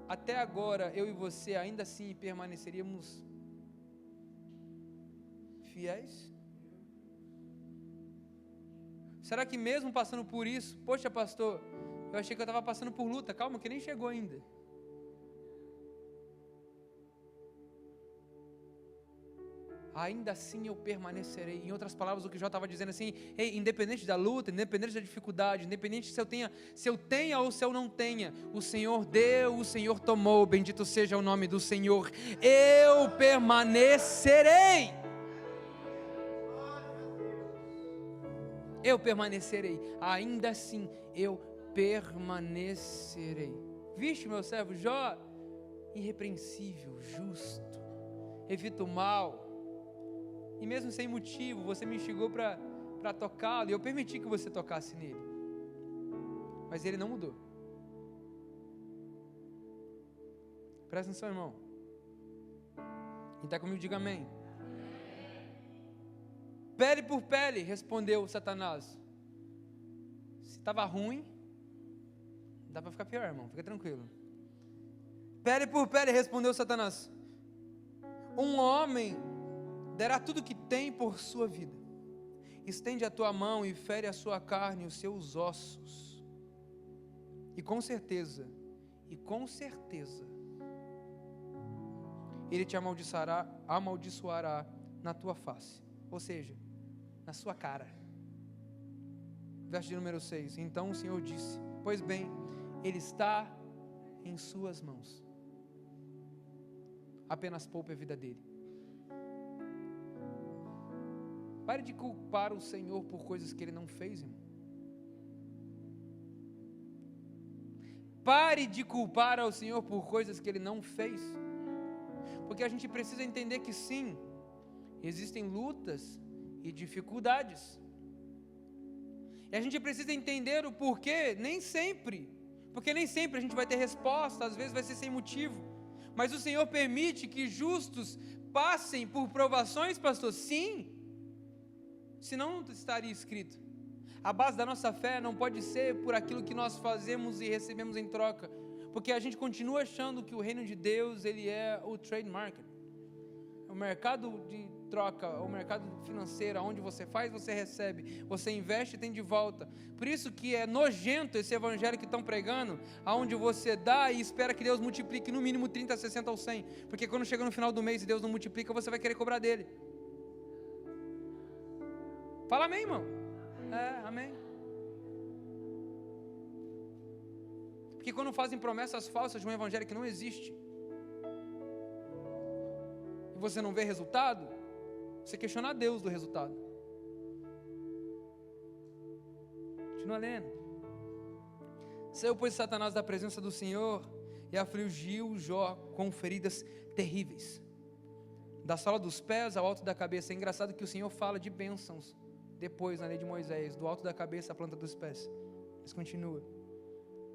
até agora eu e você ainda assim permaneceríamos fiéis? Será que mesmo passando por isso, poxa pastor, eu achei que eu estava passando por luta, calma que nem chegou ainda. Ainda assim eu permanecerei. Em outras palavras, o que Jó estava dizendo assim: ei, independente da luta, independente da dificuldade, independente se eu tenha ou se eu não tenha, o Senhor deu, o Senhor tomou, bendito seja o nome do Senhor, eu permanecerei. Eu permanecerei, ainda assim eu permanecerei. Viste meu servo Jó? Irrepreensível, justo, evita o mal. E mesmo sem motivo, você me instigou para tocá-lo, e eu permiti que você tocasse nele. Mas ele não mudou. Presta atenção, irmão. Quem está comigo, diga amém. Pele por pele, respondeu Satanás. Se estava ruim, dá para ficar pior, irmão, fica tranquilo. Pele por pele, respondeu Satanás. Um homem dará tudo que tem por sua vida. Estende a tua mão e fere a sua carne e os seus ossos. E com certeza, ele te amaldiçoará na tua face. Ou seja, na sua cara. Verso de número 6. Então o Senhor disse: pois bem, ele está em suas mãos. Apenas poupe a vida dele. Pare de culpar o Senhor por coisas que Ele não fez, irmão. Pare de culpar ao Senhor por coisas que Ele não fez. Porque a gente precisa entender que sim, existem lutas e dificuldades. E a gente precisa entender o porquê, porque nem sempre a gente vai ter resposta, às vezes vai ser sem motivo. Mas o Senhor permite que justos passem por provações, pastor? Sim. Senão não estaria escrito. A base da nossa fé não pode ser por aquilo que nós fazemos e recebemos em troca, porque a gente continua achando que o reino de Deus, ele é o trade market, o mercado de troca, o mercado financeiro, onde você faz, você recebe, você investe e tem de volta. Por isso que é nojento esse evangelho que estão pregando, aonde você dá e espera que Deus multiplique no mínimo 30, 60 ou 100, porque quando chega no final do mês e Deus não multiplica, você vai querer cobrar dele. Fala amém, irmão. Amém. Porque quando fazem promessas falsas de um evangelho que não existe, e você não vê resultado, você questiona a Deus do resultado. Continua lendo. Saiu, pois, Satanás da presença do Senhor e afligiu Jó com feridas terríveis, da sola dos pés ao alto da cabeça. É engraçado que o Senhor fala de bênçãos depois na lei de Moisés, do alto da cabeça à planta dos pés. Mas continua.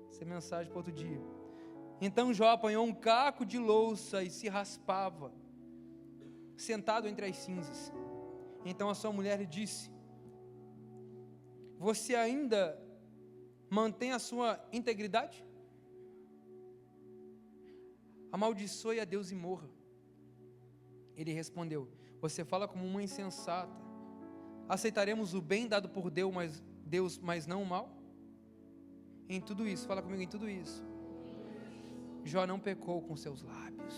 Essa é mensagem para outro dia. Então Jó apanhou um caco de louça e se raspava, sentado entre as cinzas. Então a sua mulher lhe disse: você ainda mantém a sua integridade? Amaldiçoe a Deus e morra. Ele respondeu: você fala como uma insensata. Aceitaremos o bem dado por Deus, mas não o mal? Em tudo isso, fala comigo, em tudo isso, Jó não pecou com seus lábios.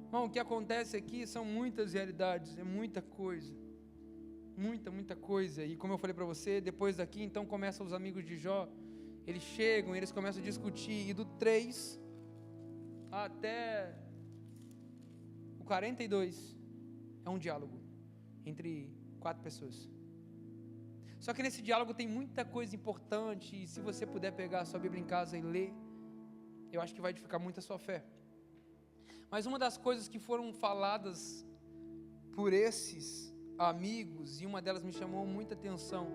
Irmão, o que acontece aqui são muitas realidades, é muita coisa. Muita coisa. E como eu falei para você, depois daqui então começam os amigos de Jó. Eles chegam, eles começam a discutir. E do 3 até o 42 é um diálogo entre 4 pessoas. Só que nesse diálogo tem muita coisa importante. E se você puder pegar a sua Bíblia em casa e ler, eu acho que vai edificar muito a sua fé. Mas uma das coisas que foram faladas por esses amigos, e uma delas me chamou muita atenção,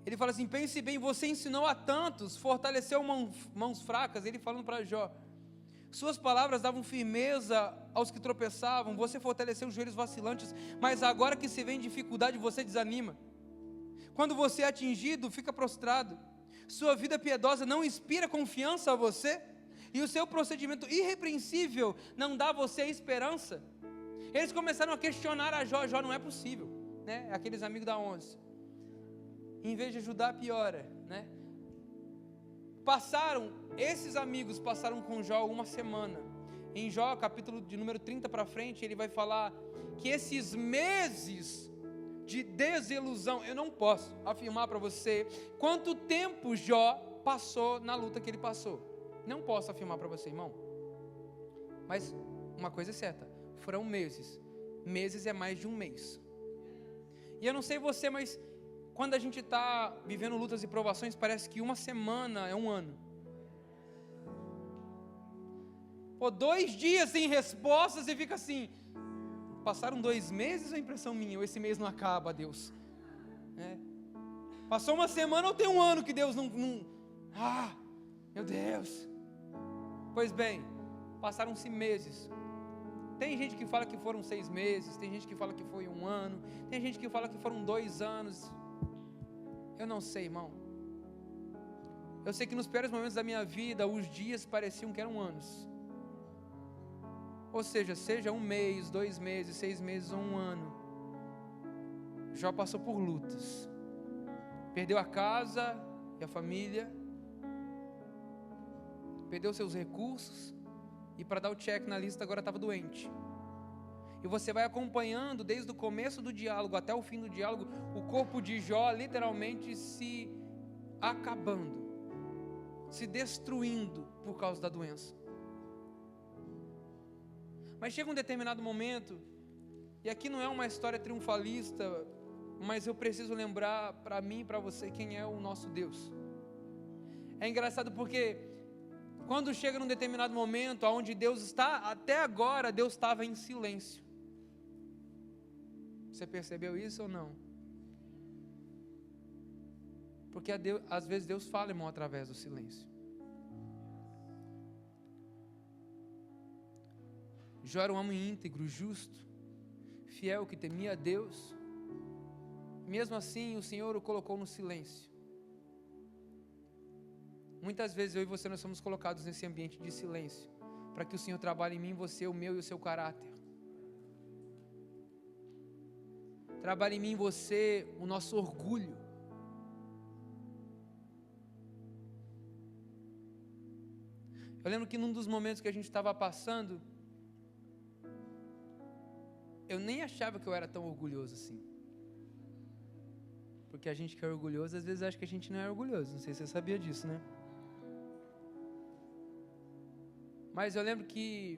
ele fala assim: pense bem, você ensinou a tantos, fortaleceu mãos fracas. Ele falando para Jó: suas palavras davam firmeza aos que tropeçavam, você fortaleceu os joelhos vacilantes, mas agora que se vê em dificuldade, você desanima. Quando você é atingido, fica prostrado. Sua vida piedosa não inspira confiança a você, e o seu procedimento irrepreensível não dá a você esperança. Eles começaram a questionar a Jó. Jó, não é possível, né? Aqueles amigos da onça, em vez de ajudar, piora, né? Esses amigos passaram com Jó uma semana. Em Jó, capítulo de número 30 para frente, ele vai falar que esses meses de desilusão, eu não posso afirmar para você quanto tempo Jó passou na luta que ele passou. Não posso afirmar para você, irmão. Mas uma coisa é certa, foram meses. Meses é mais de um mês. E eu não sei você, mas quando a gente está vivendo lutas e provações, parece que uma semana é um ano. 2 dias sem respostas e fica assim: passaram 2 meses ou é impressão minha? Ou esse mês não acaba, Deus? Passou uma semana ou tem um ano que Deus não... meu Deus. Pois bem, passaram-se meses. Tem gente que fala que foram 6 meses, tem gente que fala que foi 1 ano, tem gente que fala que foram 2 anos. Eu não sei, irmão. Eu sei que nos piores momentos da minha vida, os dias pareciam que eram anos. Ou seja 1 mês, 2 meses, 6 meses ou 1 ano. Jó passou por lutas. Perdeu a casa e a família. Perdeu seus recursos. E para dar o check na lista agora estava doente. E você vai acompanhando desde o começo do diálogo até o fim do diálogo, o corpo de Jó literalmente se acabando, se destruindo por causa da doença. Mas chega um determinado momento, e aqui não é uma história triunfalista, mas eu preciso lembrar para mim e para você quem é o nosso Deus. É engraçado porque quando chega num determinado momento onde Deus está, até agora Deus estava em silêncio. Você percebeu isso ou não? Porque às vezes Deus fala, irmão, através do silêncio. Jó era um homem íntegro, justo, fiel, que temia a Deus. Mesmo assim, o Senhor o colocou no silêncio. Muitas vezes eu e você nós somos colocados nesse ambiente de silêncio, para que o Senhor trabalhe em mim, você, o meu e o seu caráter. Trabalhe em mim, você, o nosso orgulho. Eu lembro que num dos momentos que a gente estava passando, eu nem achava que eu era tão orgulhoso assim. Porque a gente que é orgulhoso, às vezes acha que a gente não é orgulhoso. Não sei se você sabia disso, né? Mas eu lembro que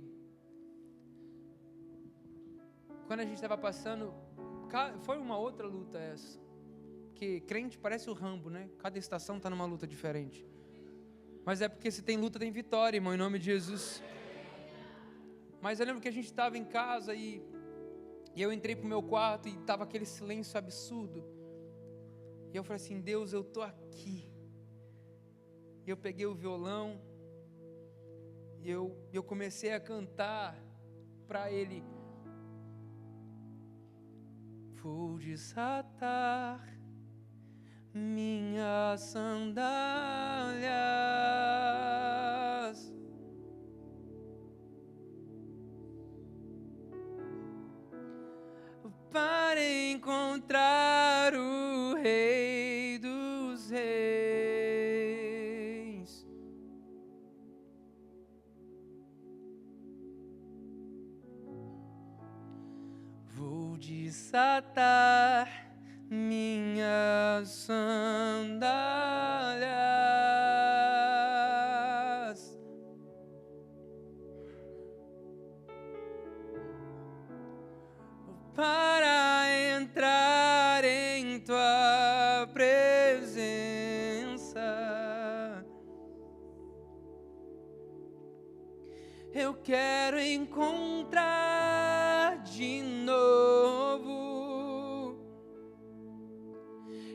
quando a gente estava passando, foi uma outra luta essa. Porque crente parece o Rambo, né? Cada estação está numa luta diferente. Mas é porque se tem luta, tem vitória, irmão, em nome de Jesus. Mas eu lembro que a gente estava em casa e eu entrei para o meu quarto e estava aquele silêncio absurdo. E eu falei assim, Deus, eu estou aqui. E eu peguei o violão e eu comecei a cantar para Ele. Vou desatar minhas sandálias, para encontrar o Rei dos Reis. Vou desatar minhas sandálias, para entrar em tua presença. Eu quero encontrar de novo,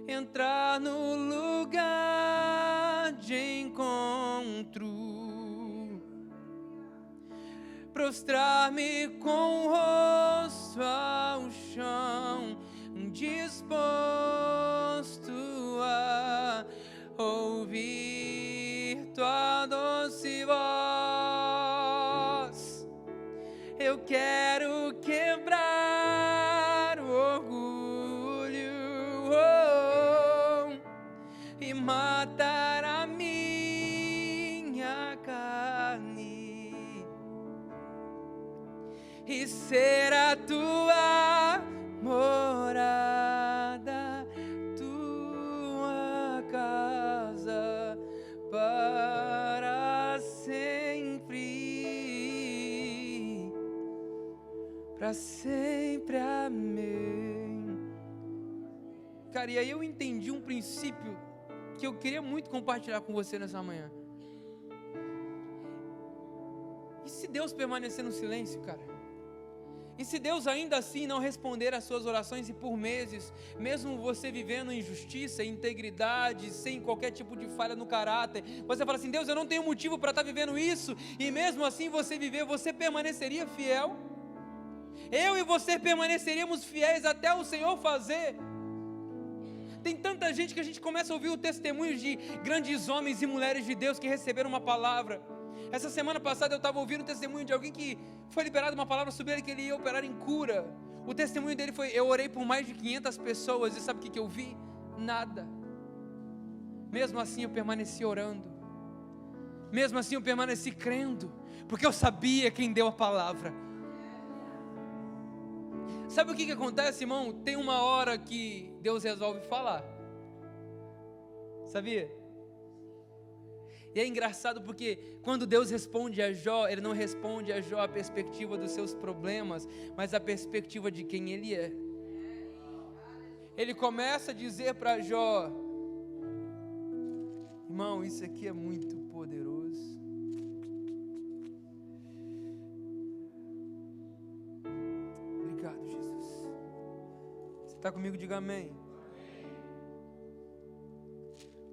entrar no lugar de encontro, prostrar-me com o rosto ao chão, disposto a ouvir tua doce voz. Eu quero quebrar o orgulho, e matar a minha carne e ser a tua morada, tua casa para sempre, para sempre, amém. Cara, e aí eu entendi um princípio que eu queria muito compartilhar com você nessa manhã. E se Deus permanecer no silêncio, cara? E se Deus ainda assim não responder às suas orações e por meses, mesmo você vivendo em justiça, integridade, sem qualquer tipo de falha no caráter, você fala assim, Deus, eu não tenho motivo para estar vivendo isso, e mesmo assim você viver, você permaneceria fiel? Eu e você permaneceríamos fiéis até o Senhor fazer? Tem tanta gente que a gente começa a ouvir o testemunho de grandes homens e mulheres de Deus que receberam uma palavra. Essa semana passada eu estava ouvindo o testemunho de alguém que foi liberado uma palavra sobre ele, que ele ia operar em cura. O testemunho dele foi, eu orei por mais de 500 pessoas, e sabe o que eu vi? Nada. Mesmo assim eu permaneci orando, mesmo assim eu permaneci crendo, porque eu sabia quem deu a palavra. Sabe o que acontece, irmão? Tem uma hora que Deus resolve falar, sabia? E é engraçado porque quando Deus responde a Jó, Ele não responde a Jó a perspectiva dos seus problemas, mas a perspectiva de quem Ele é. Ele começa a dizer para Jó: irmão, isso aqui é muito poderoso. Obrigado, Jesus. Você está comigo? Diga amém.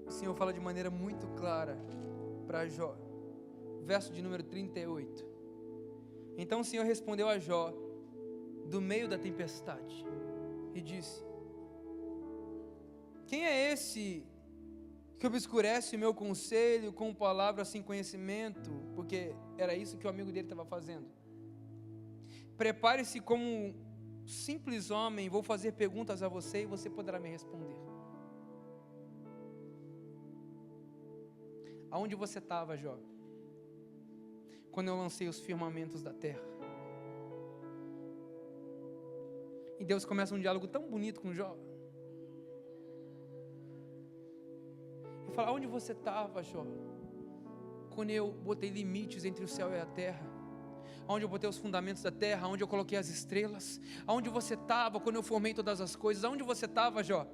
O Senhor fala de maneira muito clara para Jó, verso de número 38. Então o Senhor respondeu a Jó do meio da tempestade e disse: quem é esse que obscurece o meu conselho com palavras sem conhecimento? Porque era isso que o amigo dele estava fazendo. Prepare-se como um simples homem, vou fazer perguntas a você e você poderá me responder. Aonde você estava, Jó, quando eu lancei os firmamentos da terra? E Deus começa um diálogo tão bonito com Jó. Ele fala: onde você estava, Jó, quando eu botei limites entre o céu e a terra? Onde eu botei os fundamentos da terra, onde eu coloquei as estrelas? Aonde você estava quando eu formei todas as coisas? Aonde você estava, Jó?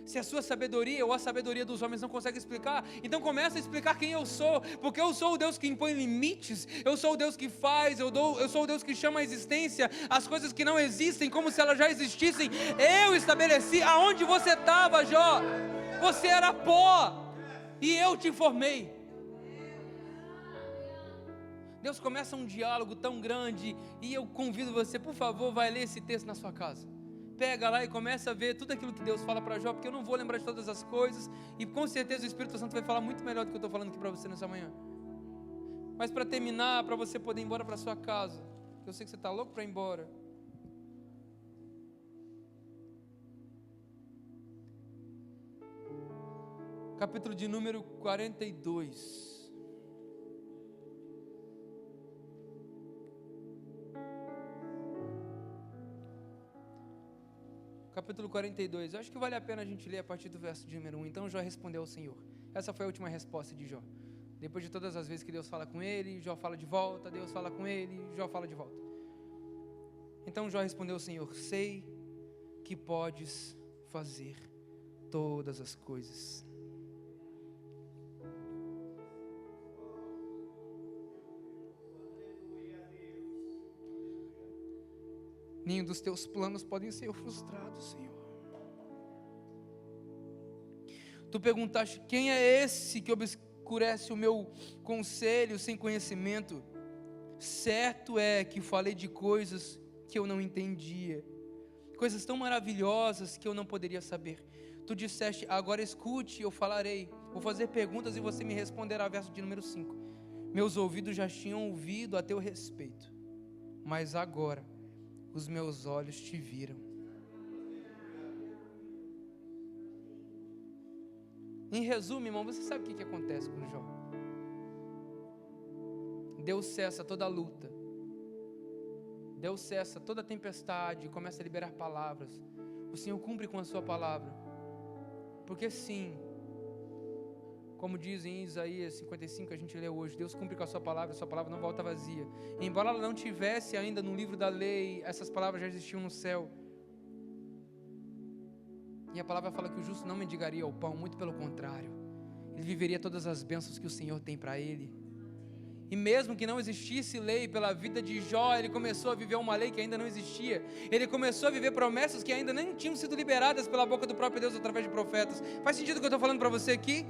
Se a sua sabedoria ou a sabedoria dos homens não consegue explicar, então começa a explicar quem eu sou, porque eu sou o Deus que impõe limites, eu sou o Deus que faz, eu sou o Deus que chama à existência as coisas que não existem como se elas já existissem. Eu estabeleci. Aonde você estava, Jó? Você era pó e eu te formei. Deus começa um diálogo tão grande e eu convido você, por favor, vai ler esse texto na sua casa. Pega lá e começa a ver tudo aquilo que Deus fala para Jó, porque eu não vou lembrar de todas as coisas, e com certeza o Espírito Santo vai falar muito melhor do que eu estou falando aqui para você nessa manhã. Mas para terminar, para você poder ir embora para sua casa, eu sei que você está louco para ir embora. Capítulo de número 42. Capítulo 42, eu acho que vale a pena a gente ler a partir do verso de número 1. Então Jó respondeu ao Senhor. Essa foi a última resposta de Jó. Depois de todas as vezes que Deus fala com ele, Jó fala de volta, Deus fala com ele, Jó fala de volta. Então Jó respondeu ao Senhor: sei que podes fazer todas as coisas. Nenhum dos teus planos podem ser frustrados, Senhor. Tu perguntaste: quem é esse que obscurece o meu conselho sem conhecimento? Certo é que falei de coisas que eu não entendia, coisas tão maravilhosas que eu não poderia saber. Tu disseste: agora escute, eu falarei. Vou fazer perguntas e você me responderá. Verso de número 5. Meus ouvidos já tinham ouvido a teu respeito, mas agora os meus olhos te viram. Em resumo, irmão, você sabe o que acontece com Jó? Deus cessa toda a luta, Deus cessa toda a tempestade e começa a liberar palavras. O Senhor cumpre com a sua palavra, porque sim, como diz em Isaías 55, que a gente leu hoje, Deus cumpre com a sua palavra não volta vazia. E embora ela não tivesse ainda no livro da lei, essas palavras já existiam no céu. E a palavra fala que o justo não mendigaria o pão, muito pelo contrário, ele viveria todas as bênçãos que o Senhor tem para ele. E mesmo que não existisse lei pela vida de Jó, ele começou a viver uma lei que ainda não existia. Ele começou a viver promessas que ainda nem tinham sido liberadas pela boca do próprio Deus através de profetas. Faz sentido o que eu estou falando para você aqui?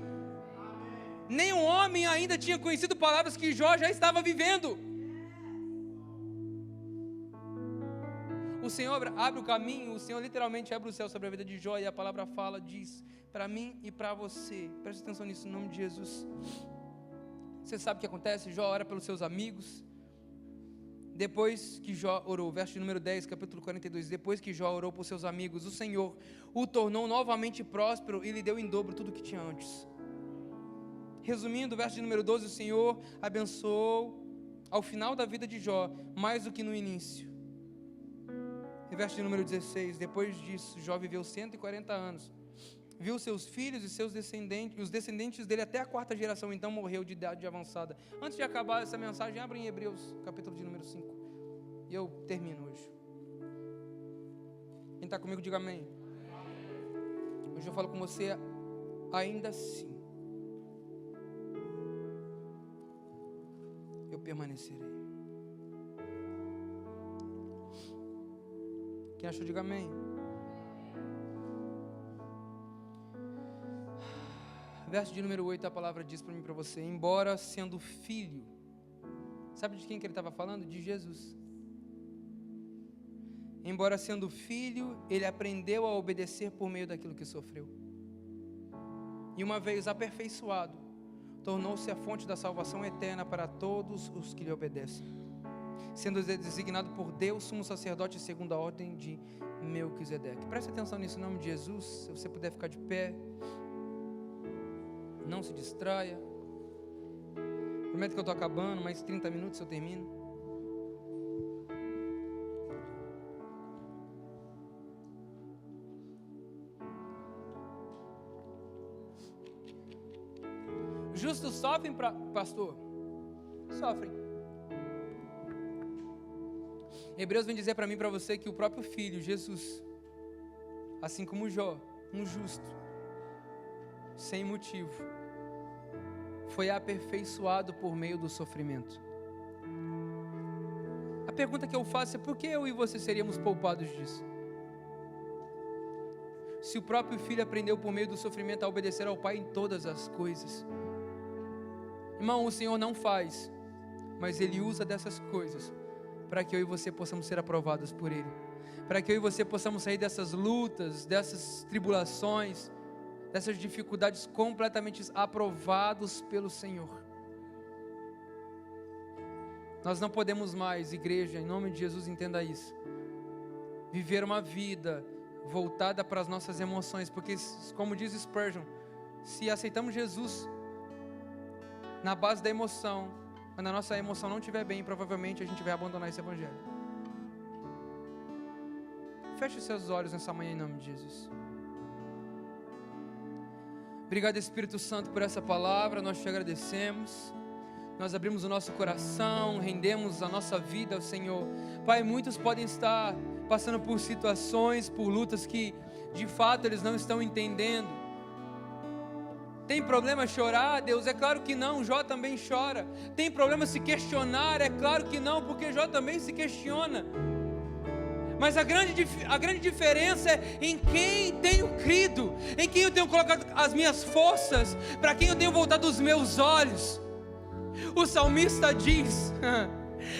Nenhum homem ainda tinha conhecido palavras que Jó já estava vivendo. O Senhor abre o caminho, o Senhor literalmente abre o céu sobre a vida de Jó, e a palavra fala, diz, para mim e para você. Preste atenção nisso, em nome de Jesus. Você sabe o que acontece? Jó ora pelos seus amigos. Depois que Jó orou, verso de número 10, capítulo 42, depois que Jó orou por seus amigos, o Senhor o tornou novamente próspero e lhe deu em dobro tudo o que tinha antes. Resumindo, verso de número 12, o Senhor abençoou ao final da vida de Jó, mais do que no início. E verso de número 16, depois disso, Jó viveu 140 anos viu seus filhos e seus descendentes, os descendentes dele até a 4ª geração, então morreu de idade avançada. Antes de acabar essa mensagem, abra em Hebreus, capítulo de número 5. E eu termino hoje. Quem está comigo, diga amém. Hoje eu falo com você, ainda assim, eu permanecerei. Quem achou, diga amém. Verso de número 8, a palavra diz para mim e para você: embora sendo filho, sabe de quem que ele estava falando? De Jesus. Embora sendo filho, ele aprendeu a obedecer por meio daquilo que sofreu. E uma vez aperfeiçoado, tornou-se a fonte da salvação eterna para todos os que lhe obedecem, sendo designado por Deus sumo sacerdote segundo a ordem de Melquisedeque. Preste atenção nisso em nome de Jesus. Se você puder ficar de pé, não se distraia. Prometo que eu estou acabando, mais 30 minutos eu termino. Justos sofrem, pastor? Sofrem. Hebreus vem dizer para mim e para você que o próprio Filho, Jesus, assim como Jó, um justo, sem motivo, foi aperfeiçoado por meio do sofrimento. A pergunta que eu faço é: por que eu e você seríamos poupados disso? Se o próprio Filho aprendeu por meio do sofrimento a obedecer ao Pai em todas as coisas. Irmão, o Senhor não faz, mas Ele usa dessas coisas para que eu e você possamos ser aprovados por Ele, para que eu e você possamos sair dessas lutas, dessas tribulações, dessas dificuldades completamente aprovados pelo Senhor. Nós não podemos mais, igreja, em nome de Jesus, entenda isso, viver uma vida voltada para as nossas emoções, porque, como diz Spurgeon, se aceitamos Jesus na base da emoção, quando a nossa emoção não estiver bem, provavelmente a gente vai abandonar esse evangelho. Feche seus olhos nessa manhã em nome de Jesus. Obrigado, Espírito Santo, por essa palavra. Nós te agradecemos. Nós abrimos o nosso coração, rendemos a nossa vida ao Senhor. Pai, muitos podem estar passando por situações, por lutas que de fato eles não estão entendendo. Tem problema chorar, Deus? É claro que não, Jó também chora. Tem problema se questionar? É claro que não, porque Jó também se questiona. Mas a grande diferença é em quem tenho crido, em quem eu tenho colocado as minhas forças, para quem eu tenho voltado os meus olhos. O salmista diz: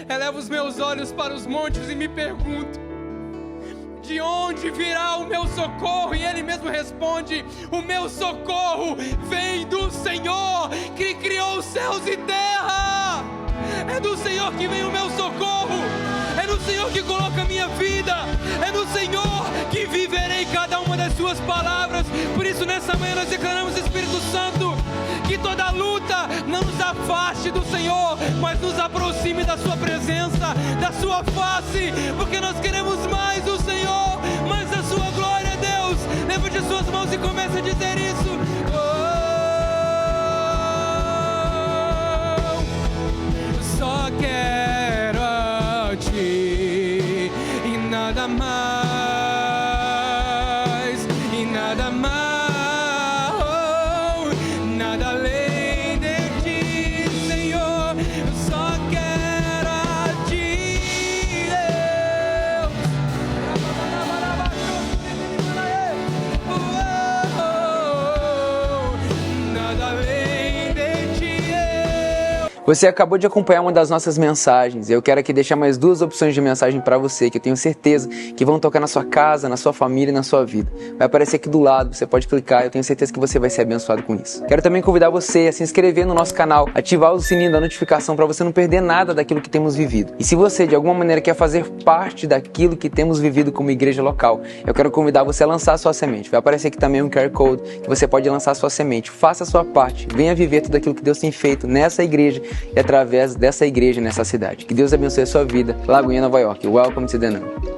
eleva os meus olhos para os montes e me pergunto: de onde virá o meu socorro? E ele mesmo responde: o meu socorro vem do Senhor, que criou os céus e terra. É do Senhor que vem o meu socorro, é no Senhor que coloca a minha vida, é no Senhor que viverei cada uma das suas palavras. Por isso nessa manhã nós declaramos, Espírito Santo, que toda luta não nos afaste do Senhor, mas nos aproxime da sua presença, da sua face, porque nós queremos mais do Senhor, mais da sua glória. Deus, levante suas mãos e comece a dizer isso. Só quero a ti e nada mais, e nada mais, nada além de ti, Senhor. Eu só quero a ti, Deus. Nada além de ti, Deus. Você acabou de acompanhar uma das nossas mensagens. Eu quero aqui deixar mais 2 opções de mensagem para você, que eu tenho certeza que vão tocar na sua casa, na sua família e na sua vida. Vai aparecer aqui do lado, você pode clicar, eu tenho certeza que você vai ser abençoado com isso. Quero também convidar você a se inscrever no nosso canal, ativar o sininho da notificação para você não perder nada daquilo que temos vivido. E se você de alguma maneira quer fazer parte daquilo que temos vivido como igreja local, eu quero convidar você a lançar a sua semente. Vai aparecer aqui também um QR Code que você pode lançar a sua semente. Faça a sua parte, venha viver tudo aquilo que Deus tem feito nessa igreja e através dessa igreja nessa cidade. Que Deus abençoe a sua vida. Lagoinha, Nova York. Welcome to the Nun.